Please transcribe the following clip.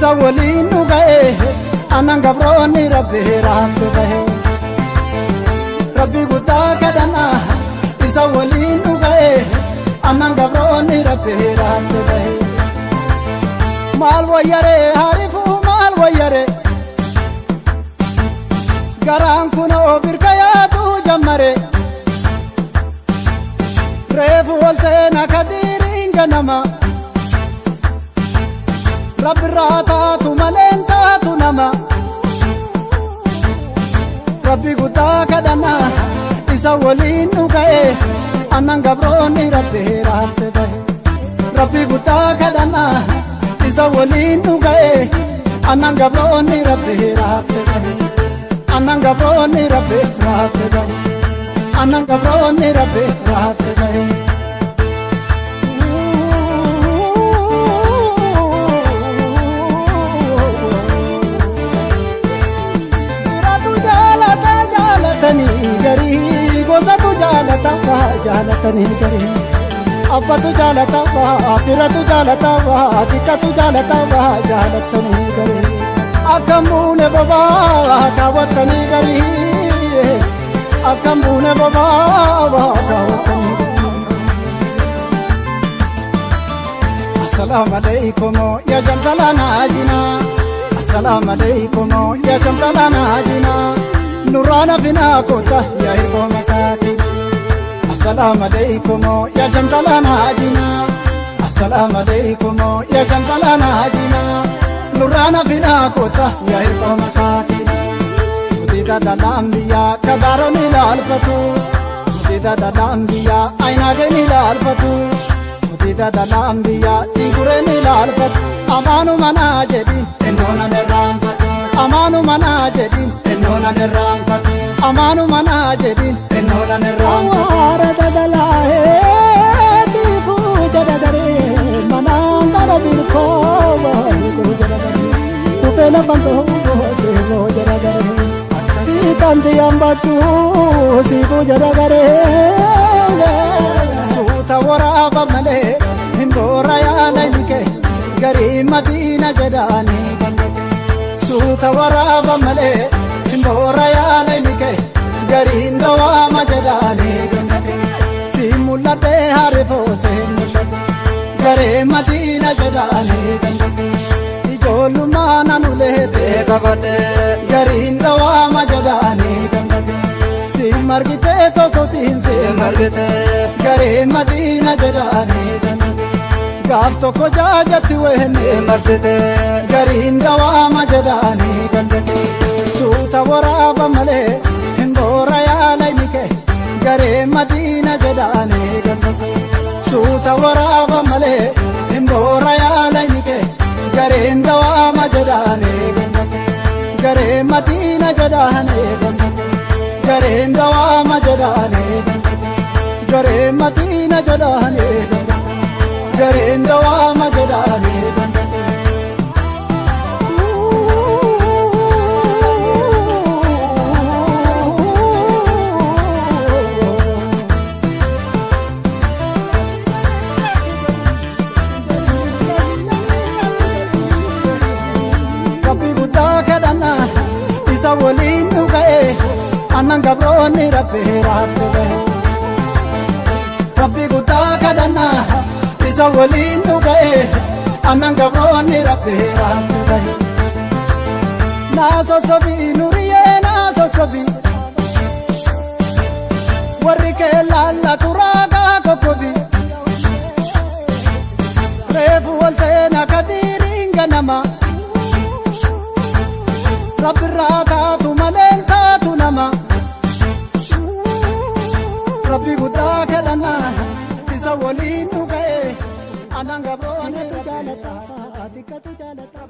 isa waliin nu ga'e anan gabroonni rabbi raamtu bahe rabbi guddaa kadhannaa isa waliin nu ga'e anan gabroonni rabbi raamtu bahe maal wayyare harifu maal wayyare garaan kunoo birkayaatu jammare reefu ol seena kadiiriin ganama rabbi raataatu maleen taatu nama rabbi guddaa kadhannaa isa waliin nu ga'e anan gabroonni rabbi raamte bahe rabbi guddaa kadhannaa isa waliin nu ga'e anan gabroonni rabbi raamte bahe anan gabroonni rabbi raamte bahe anan gabroonni rabbi raamte bahe gosatu jaalatama jaalatanii garii abbatu jaalatama firatu jaalatama dikkatu jaalatama jaalatanii garii akkam buune bobaa kaawwatanii garii akkam buune bobaa kaawwatanii garii assalaamu alaykum ya shamsalana ajina assalaamu alaykum ya shamsalana ajina nurana fina kota ya irbo masaki assalamu alaykum ya shamsalana ajina assalamu alaykum ya shamsalana ajina nurana fina kota ya irbo masaki mudida dalambiya kadaro nilalfatu mudida dalambiya aina de nilalfatu mudida dalambiya tigure nilalfatu amanu mana jadi enona neramfatu amanu mana jadi enona neramfatu amanu mana jadi enona neramfatu ara dadalahe tifu jadadare manangara birko ko jadadare tupena panto se lo jadadare tante ambatu sibu jadadare suta waraba male hindora ya laike gari madina jadani suta waraba male hindora ya laike gari ndawa majadani simulate harifo simulate gari madina jadani ijolumana nulete kabate gari ndawa majadani simargite to sotin simargite gari madina jadani gaaf tokko jaajatti wehne marsite gariin dawaa majadaani gandate suuta waraaba malee hindoora yaalayni garee madiina jedhaani gandate suuta waraaba malee hindoora yaalayni gareen dawaa majadaani gandate garee madiina jedhaani gandate gareen dawaa majadaani gandate garee madiina jedhaani gandate gareen dawaa majadaani gandate rabbi guddaa kadhannaa isa waliin nu ga'e annan gabroonni rabbi raabde bahe rabbi guddaa kadhannaa isa waliin nu ga'e annan gabroonni rabbi raabde bahe naa sossobii nuriyee naa sossobii warri kee laallatu raagaa kokkobii reefu wal seena kadiiriin ganama rabbi raataatu maleen taatu nama rabbi guddaa kadhannaa isa waliin nu ga'e annan gabroonni rabbi jaalata dikkatu jaalata